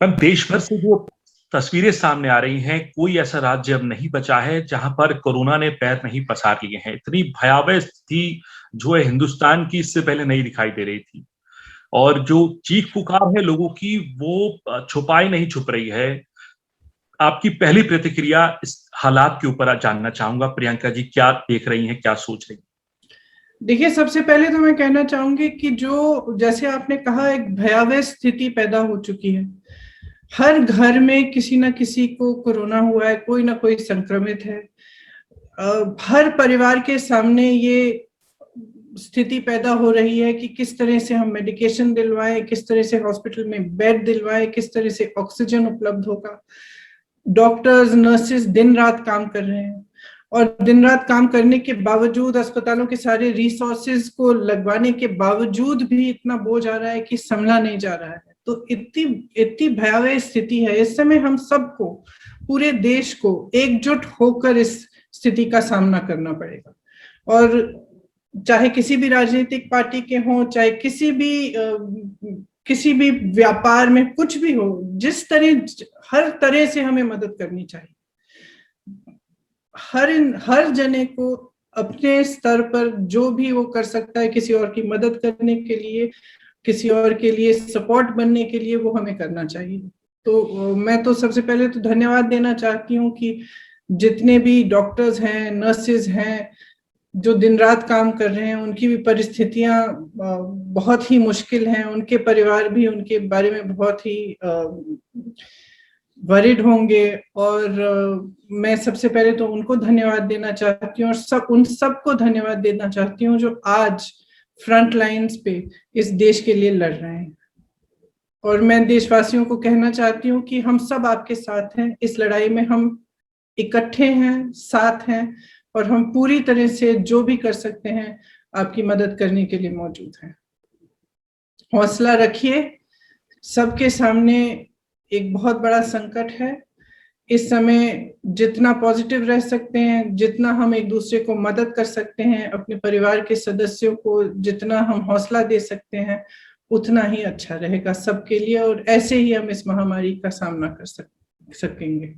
Ma'am, देश भर से जो तस्वीरें सामने आ रही हैं, कोई ऐसा राज्य अब नहीं बचा है जहां पर कोरोना ने पैर नहीं पसार लिए हैं। इतनी भयावह स्थिति जो है हिंदुस्तान की, इससे पहले नहीं दिखाई दे रही थी। और जो चीख पुकार है लोगों की, वो छुपाई नहीं छुप रही है। आपकी पहली प्रतिक्रिया इस हालात के ऊपर जानना चाहूंगा। प्रियंका जी, क्या देख रही हैं, क्या सोच रही हैं? देखिए, सबसे पहले तो मैं कहना चाहूंगी कि जो जैसे आपने कहा, एक भयावह स्थिति पैदा हो चुकी है। हर घर में किसी ना किसी को कोरोना हुआ है, कोई ना कोई संक्रमित है। हर परिवार के सामने ये स्थिति पैदा हो रही है कि किस तरह से हम मेडिकेशन दिलवाएं, किस तरह से हॉस्पिटल में बेड दिलवाएं, किस तरह से ऑक्सीजन उपलब्ध होगा। डॉक्टर्स, नर्सेस दिन रात काम कर रहे हैं, और दिन रात काम करने के बावजूद, अस्पतालों के सारे रिसोर्सेज को लगवाने के बावजूद भी इतना बोझ आ रहा है कि संभला नहीं जा रहा है। तो इतनी इतनी भयावह स्थिति है। इस समय हम सबको, पूरे देश को एकजुट होकर इस स्थिति का सामना करना पड़ेगा। और चाहे किसी भी राजनीतिक पार्टी के हों, चाहे किसी भी व्यापार में कुछ भी हो, हर तरह से हमें मदद करनी चाहिए। हर जने को अपने स्तर पर जो भी वो कर सकता है किसी और की मदद करने के लिए, किसी और के लिए सपोर्ट बनने के लिए, वो हमें करना चाहिए। तो मैं तो सबसे पहले तो धन्यवाद देना चाहती हूँ कि जितने भी डॉक्टर्स हैं, नर्सेज हैं, जो दिन रात काम कर रहे हैं, उनकी भी परिस्थितियां बहुत ही मुश्किल हैं। उनके परिवार भी उनके बारे में बहुत ही वरिड होंगे। और मैं सबसे पहले तो उनको धन्यवाद देना चाहती हूँ, और उन सबको धन्यवाद देना चाहती हूँ जो आज फ्रंट लाइंस पे इस देश के लिए लड़ रहे हैं। और मैं देशवासियों को कहना चाहती हूँ कि हम सब आपके साथ हैं। इस लड़ाई में हम इकट्ठे हैं, साथ हैं, और हम पूरी तरह से जो भी कर सकते हैं आपकी मदद करने के लिए मौजूद हैं। हौसला रखिए। सबके सामने एक बहुत बड़ा संकट है। इस समय जितना पॉजिटिव रह सकते हैं, जितना हम एक दूसरे को मदद कर सकते हैं, अपने परिवार के सदस्यों को जितना हम हौसला दे सकते हैं, उतना ही अच्छा रहेगा सबके लिए। और ऐसे ही हम इस महामारी का सामना कर सकेंगे।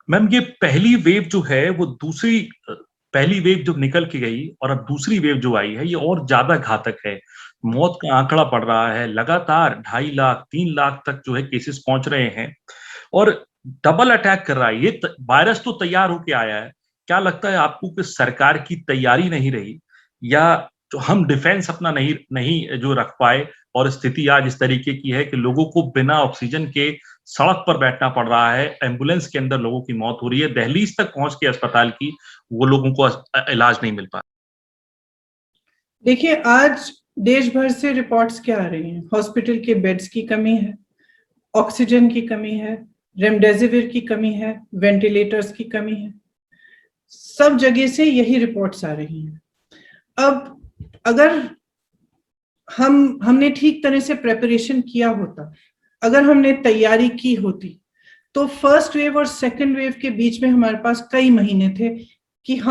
मैम, ये पहली वेव जो है वो पहली वेव जो निकल के गई और अब दूसरी वेव जो आई है, ये और ज्यादा घातक है। मौत का आंकड़ा बढ़ रहा है लगातार। 2.5 लाख 3 लाख तक जो है केसेस पहुंच रहे हैं, और डबल अटैक कर रहा है। ये वायरस तो तैयार होके आया है। क्या लगता है आपको कि सरकार की तैयारी नहीं रही, या जो हम डिफेंस अपना नहीं नहीं जो रख पाए, और स्थिति आज इस तरीके की है कि लोगों को बिना ऑक्सीजन के सड़क पर बैठना पड़ रहा है, एम्बुलेंस के अंदर लोगों की मौत हो रही है, दहलीज तक पहुंच के अस्पताल की वो लोगों को इलाज नहीं मिल पा रहा। देखिए, आज देश भर से रिपोर्ट्स क्या आ रही हैं? हॉस्पिटल के बेड्स की कमी है, ऑक्सीजन की कमी है, रेमडेसिविर की कमी है, वेंटिलेटर्स की कमी है। सब जगह से यही रिपोर्ट्स आ रही हैं। अब अगर हमने ठीक तरह से प्रेपरेशन किया होता, अगर हमने तैयारी की होती, तो फर्स्ट वेव और सेकंड वेव के बीच में हमारे पास कई महीने थे कि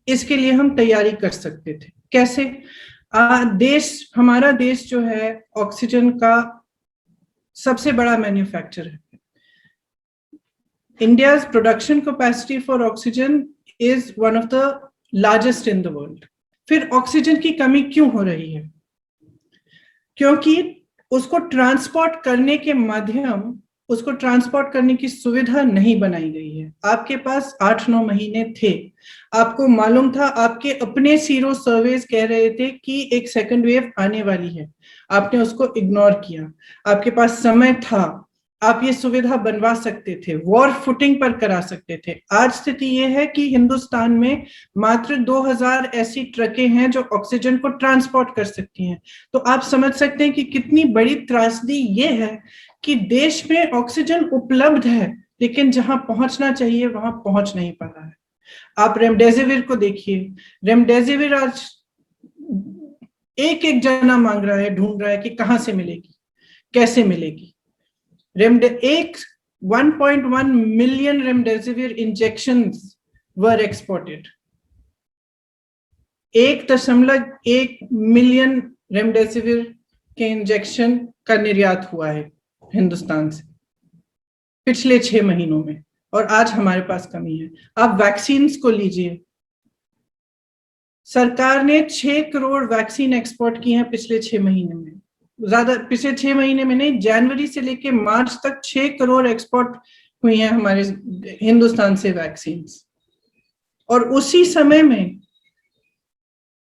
इसके लिए हम तैयारी कर सकते थे। कैसे? हमारा देश जो है ऑक्सीजन का सबसे बड़ा मैन्युफैक्चरर है। India's production capacity for oxygen is one of the largest in the world. फिर ऑक्सीजन की कमी क्यों हो रही है? क्योंकि उसको ट्रांसपोर्ट करने की सुविधा नहीं बनाई गई है। आपके पास 8-9 महीने थे, आपको मालूम था, आपके अपने सीरो सर्वेज कह रहे थे कि एक सेकंड वेव आने वाली है, आपने उसको इग्नोर किया। आपके पास समय था, आप ये सुविधा बनवा सकते थे, वॉर फुटिंग पर करा सकते थे। आज स्थिति ये है कि हिंदुस्तान में मात्र 2000 ऐसी ट्रकें हैं जो ऑक्सीजन को ट्रांसपोर्ट कर सकती हैं। तो आप समझ सकते हैं कि कितनी बड़ी त्रासदी ये है कि देश में ऑक्सीजन उपलब्ध है, लेकिन जहां पहुंचना चाहिए वहां पहुंच नहीं पा रहा है। आप रेमडेसिविर को देखिए। रेमडेसिविर आज एक जना मांग रहा है, ढूंढ रहा है कि कहां से मिलेगी, कैसे मिलेगी। 1.1 million remdesivir injections were exported. 1.1 million remdesivir के इंजेक्शन का निर्यात हुआ है हिंदुस्तान से पिछले 6 महीनों में, और आज हमारे पास कमी है। आप वैक्सीन्स को लीजिए, सरकार ने 6 करोड़ वैक्सीन एक्सपोर्ट की हैं पिछले 6 महीने में, ज्यादा पिछले 6 महीने में नहीं, जनवरी से लेके मार्च तक 6 करोड़ एक्सपोर्ट हुई हैं हमारे हिंदुस्तान से वैक्सीन। और उसी समय में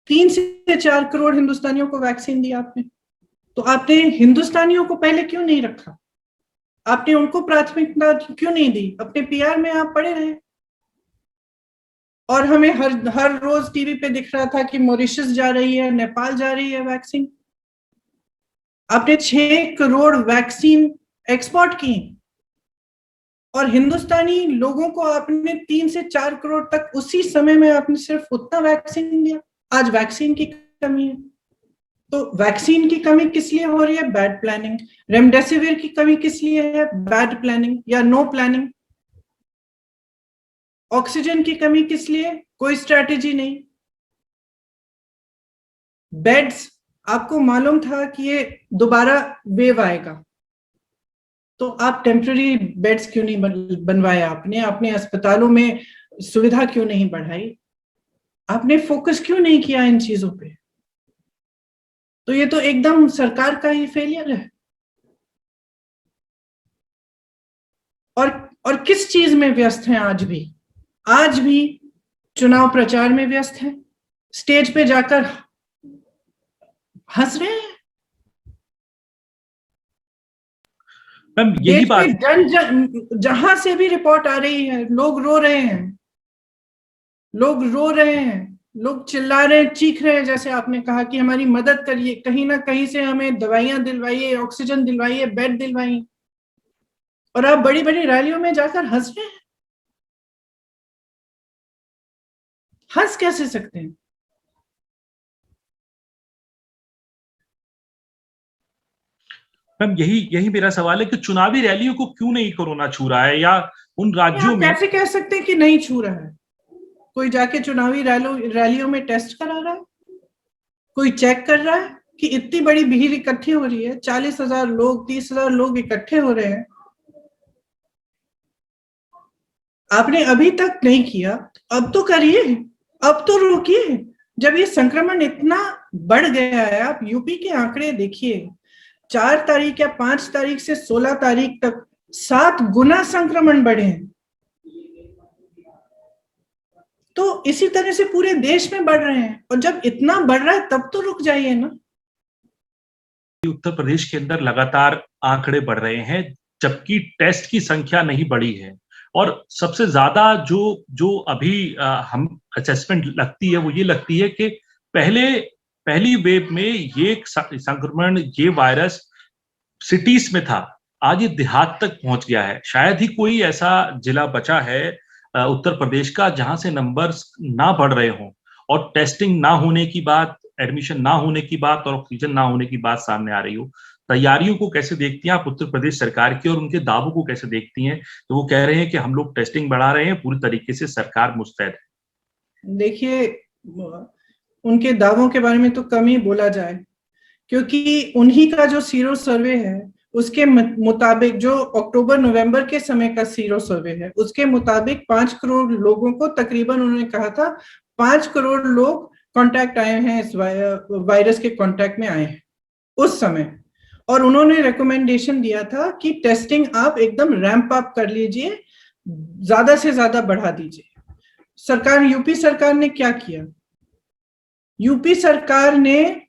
3 से 4 करोड़ हिंदुस्तानियों को वैक्सीन दी आपने। तो आपने हिंदुस्तानियों को पहले क्यों नहीं रखा? आपने उनको प्राथमिकता क्यों नहीं दी? अपने पीआर में आप पड़े रहे। और हमें हर रोज टीवी पे दिख रहा था कि मॉरिशस जा रही है, नेपाल जा रही है वैक्सीन। आपने 6 करोड़ वैक्सीन एक्सपोर्ट की और हिंदुस्तानी लोगों को आपने 3 से 4 करोड़ तक उसी समय में आपने सिर्फ उतना वैक्सीन दिया। आज वैक्सीन की कमी है। तो वैक्सीन की कमी किस लिए हो रही है? Bad planning. रेमडेसिविर की कमी किस लिए है? बैड प्लानिंग या नो प्लानिंग। ऑक्सीजन की कमी किस लिए? कोई स्ट्रैटेजी नहीं। बेड्स, आपको मालूम था कि ये दोबारा वेव आएगा, तो आप टेम्पररी बेड्स क्यों नहीं बनवाए? आपने अपने अस्पतालों में सुविधा क्यों नहीं बढ़ाई? आपने फोकस क्यों नहीं किया इन चीजों पे? तो ये तो एकदम सरकार का ही फेलियर है। और किस चीज में व्यस्त हैं आज भी? आज भी चुनाव प्रचार में व्यस्त हैं, स्टेज पे जाकर हंस रहे हैं। मैम यही बात, जहां से भी रिपोर्ट आ रही है, लोग रो रहे हैं, लोग रो रहे हैं, लोग चिल्ला रहे हैं, चीख रहे हैं, जैसे आपने कहा कि हमारी मदद करिए, कहीं ना कहीं से हमें दवाइयां दिलवाइए, ऑक्सीजन दिलवाइए, बेड दिलवाइए। और आप बड़ी बड़ी रैलियों में जाकर हंस रहे हैं। हंस कैसे सकते हैं? मैम यही मेरा सवाल है कि चुनावी रैलियों को क्यों नहीं कोरोना छू रहा है, या उन राज्यों में कैसे कह सकते हैं कि नहीं छू रहा है? कोई जाके चुनावी रैलियों में टेस्ट करा रहा है? कोई चेक कर रहा है कि इतनी बड़ी भीड़ इकट्ठी हो रही है, 40,000 लोग, 30,000 लोग इकट्ठे हो रहे हैं, आपने अभी तक नहीं किया, अब तो करिए, अब तो रोकिए। जब ये संक्रमण इतना बढ़ गया है, आप यूपी के आंकड़े देखिए, 4 तारीख या 5 तारीख से 16 तारीख तक 7 गुना संक्रमण बढ़े हैं। तो इसी तरह से पूरे देश में बढ़ रहे हैं, और जब इतना बढ़ रहा है तब तो रुक जाइए ना। उत्तर प्रदेश के अंदर लगातार आंकड़े बढ़ रहे हैं, जबकि टेस्ट की संख्या नहीं बढ़ी है। और सबसे ज्यादा जो अभी हम असेसमेंट लगती है, वो ये लगती है कि पहली वेव में ये संक्रमण, ये वायरस सिटीज में था, आज ये देहात तक पहुंच गया है। शायद ही कोई ऐसा जिला बचा है उत्तर प्रदेश का जहां से नंबर्स ना बढ़ रहे हों, और टेस्टिंग ना होने की बात, एडमिशन ना होने की बात, और ऑक्सीजन ना होने की बात सामने आ रही हो। तैयारियों को कैसे देखती हैं आप उत्तर प्रदेश सरकार की, और उनके दावों को कैसे देखती हैं? तो वो कह रहे हैं कि हम लोग टेस्टिंग बढ़ा रहे हैं, पूरी तरीके से सरकार मुस्तैद है। देखिए, उनके दावों के बारे में तो कम ही बोला जाए, क्योंकि उन्हीं का जो सीरो सर्वे है उसके मुताबिक, जो अक्टूबर नवंबर के समय का सीरो सर्वे है, उसके मुताबिक 5 करोड़ लोगों को तकरीबन, उन्होंने कहा था 5 करोड़ लोग कांटेक्ट आए हैं, इस वायरस के कांटेक्ट में आए हैं उस समय। और उन्होंने रिकमेंडेशन दिया था कि टेस्टिंग आप एकदम रैंप अप कर लीजिए, ज्यादा से ज्यादा बढ़ा दीजिए। सरकार, यूपी सरकार ने क्या किया? यूपी सरकार ने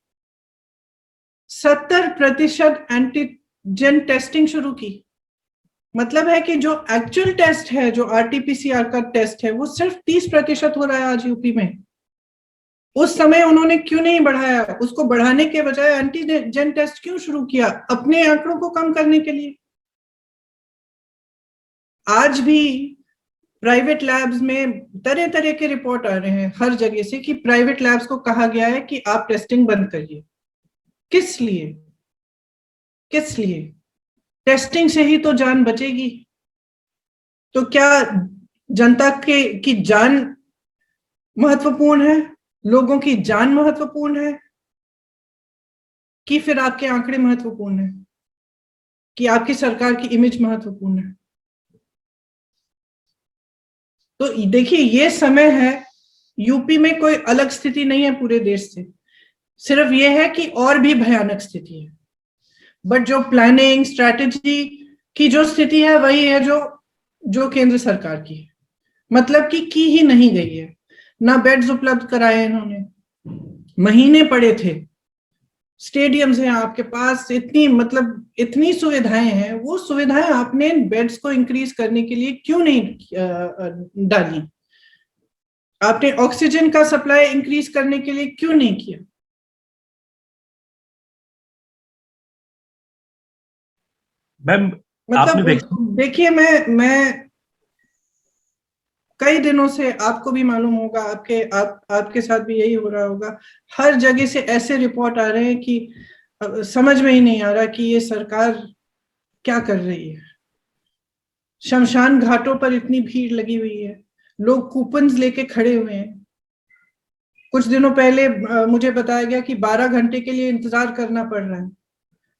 70% एंटीजन टेस्टिंग शुरू की। मतलब है कि जो एक्चुअल टेस्ट है, जो आरटीपीसीआर का टेस्ट है, वो सिर्फ 30% हो रहा है आज यूपी में। उस समय उन्होंने क्यों नहीं बढ़ाया? उसको बढ़ाने के बजाय एंटीजन टेस्ट क्यों शुरू किया? अपने आंकड़ों को कम करने के लिए। आज भी प्राइवेट लैब्स में तरह तरह के रिपोर्ट आ रहे हैं हर जगह से कि प्राइवेट लैब्स को कहा गया है कि आप टेस्टिंग बंद करिए। किस लिए? किस लिए? टेस्टिंग से ही तो जान बचेगी। तो क्या जनता की जान महत्वपूर्ण है लोगों की जान महत्वपूर्ण है कि फिर आपके आंकड़े महत्वपूर्ण है, कि आपकी सरकार की इमेज महत्वपूर्ण है? तो देखिए, ये समय है, यूपी में कोई अलग स्थिति नहीं है पूरे देश से, सिर्फ ये है कि और भी भयानक स्थिति है। बट जो प्लानिंग स्ट्रैटेजी की जो स्थिति है वही है जो जो केंद्र सरकार की है, मतलब कि की ही नहीं गई है। ना बेड्स उपलब्ध कराए इन्होंने, महीने पड़े थे, स्टेडियम्स हैं आपके पास, इतनी मतलब इतनी सुविधाएं हैं, वो सुविधाएं आपने बेड्स को इंक्रीज करने के लिए क्यों नहीं डाली? आपने ऑक्सीजन का सप्लाई इंक्रीज करने के लिए क्यों नहीं किया? मैम, आपने मतलब देखिए, मैं कई दिनों से, आपको भी मालूम होगा, आपके साथ भी यही हो रहा होगा, हर जगह से ऐसे रिपोर्ट आ रहे हैं कि समझ में ही नहीं आ रहा कि ये सरकार क्या कर रही है। शमशान घाटों पर इतनी भीड़ लगी हुई है, लोग कूपन्स लेके खड़े हुए हैं। कुछ दिनों पहले मुझे बताया गया कि 12 घंटे के लिए इंतजार करना पड़ रहा है,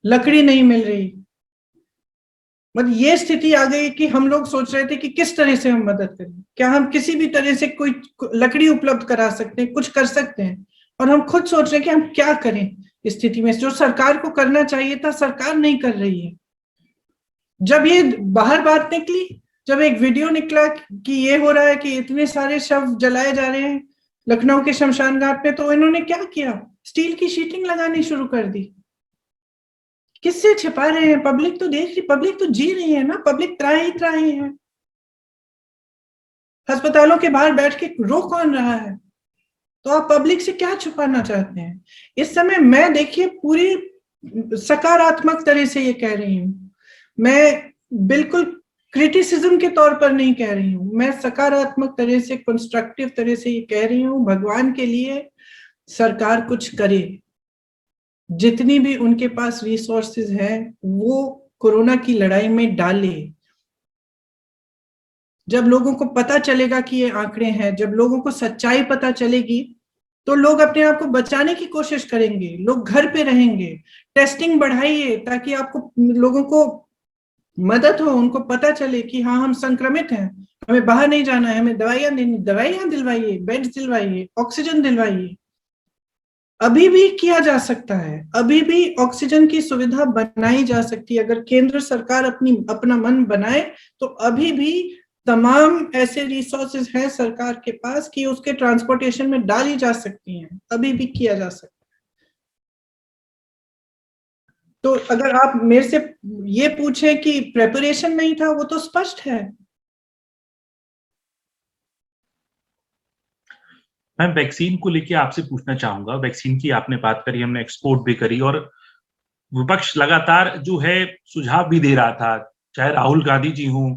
लकड़ी नहीं मिल रही। मतलब ये स्थिति आ गई कि हम लोग सोच रहे थे कि किस तरह से हम मदद करें, क्या हम किसी भी तरह से कोई लकड़ी उपलब्ध करा सकते हैं, कुछ कर सकते हैं, और हम खुद सोच रहे हैं कि हम क्या करें इस स्थिति में। जो सरकार को करना चाहिए था, सरकार नहीं कर रही है। जब ये बाहर बात निकली, जब एक वीडियो निकला कि ये हो रहा है कि इतने सारे शव जलाए जा रहे हैं लखनऊ के शमशान घाट पे, तो इन्होंने क्या किया? स्टील की शीटिंग लगानी शुरू कर दी। किससे छिपा रहे हैं? पब्लिक तो देख रही, पब्लिक तो जी रही है ना, पब्लिक त्राही है। अस्पतालों के बाहर बैठ के रो कौन रहा है? तो आप पब्लिक से क्या छुपाना चाहते हैं? इस समय मैं, देखिए, पूरी सकारात्मक तरह से ये कह रही हूँ, मैं बिल्कुल क्रिटिसिज्म के तौर पर नहीं कह रही हूँ, मैं सकारात्मक तरह से, कंस्ट्रक्टिव तरह से ये कह रही हूँ, भगवान के लिए सरकार कुछ करे, जितनी भी उनके पास रिसोर्सेज है वो कोरोना की लड़ाई में डाले। जब लोगों को पता चलेगा कि ये आंकड़े हैं, जब लोगों को सच्चाई पता चलेगी, तो लोग अपने आप को बचाने की कोशिश करेंगे, लोग घर पे रहेंगे। टेस्टिंग बढ़ाइए ताकि आपको, लोगों को मदद हो, उनको पता चले कि हाँ, हम संक्रमित हैं, हमें बाहर नहीं जाना है, हमें दवाइयां दिलवाइए, बेड्स दिलवाइए, ऑक्सीजन दिलवाइए। अभी भी किया जा सकता है, अभी भी ऑक्सीजन की सुविधा बनाई जा सकती है। अगर केंद्र सरकार अपना मन बनाए तो अभी भी तमाम ऐसे रिसोर्सेज हैं सरकार के पास कि उसके ट्रांसपोर्टेशन में डाली जा सकती हैं, अभी भी किया जा सकता है। तो अगर आप मेरे से ये पूछे कि प्रेपरेशन नहीं था, वो तो स्पष्ट है। मैं वैक्सीन को लेके आपसे पूछना चाहूंगा। वैक्सीन की आपने बात करी, हमने एक्सपोर्ट भी करी, और विपक्ष लगातार जो है सुझाव भी दे रहा था, चाहे राहुल गांधी जी हों,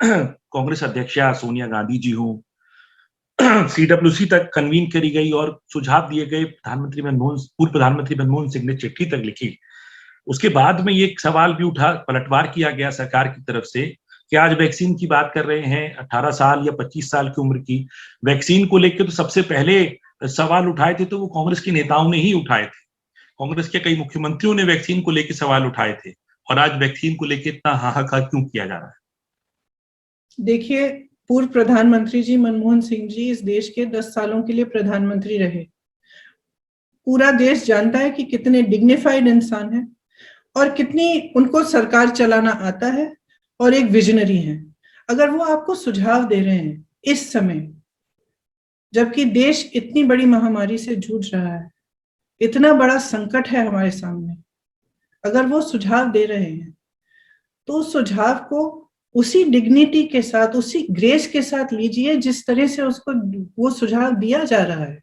कांग्रेस अध्यक्षा सोनिया गांधी जी हों, सीडब्ल्यूसी तक कन्वीन करी गई और सुझाव दिए गए। पूर्व प्रधानमंत्री मनमोहन सिंह ने चिट्ठी तक लिखी। उसके बाद में ये सवाल भी उठा, पलटवार किया गया सरकार की तरफ से कि आज वैक्सीन की बात कर रहे हैं, 18 साल या 25 साल की उम्र की वैक्सीन को लेकर तो सबसे पहले सवाल उठाए थे तो वो कांग्रेस के नेताओं ने ही उठाए थे। कांग्रेस के कई मुख्यमंत्रियों ने वैक्सीन को लेकर सवाल उठाए थे, और आज वैक्सीन को लेकर इतना हाहाकार क्यों किया जा रहा है? देखिए, पूर्व प्रधानमंत्री जी मनमोहन सिंह जी इस देश के 10 सालों के लिए प्रधानमंत्री रहे। पूरा देश जानता है कि कितने डिग्निफाइड इंसान हैं और कितनी उनको सरकार चलाना आता है, और एक विजनरी हैं। अगर वो आपको सुझाव दे रहे हैं इस समय, जबकि देश इतनी बड़ी महामारी से जूझ रहा है, इतना बड़ा संकट है हमारे सामने, अगर वो सुझाव दे रहे हैं तो उस सुझाव को उसी डिग्निटी के साथ, उसी ग्रेस के साथ लीजिए जिस तरह से उसको वो सुझाव दिया जा रहा है।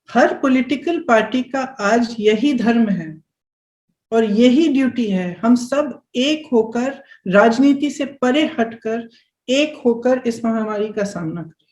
हर पॉलिटिकल पार्टी का आज यही धर्म है और यही ड्यूटी है, हम सब एक होकर, राजनीति से परे हटकर एक होकर इस महामारी का सामना करें।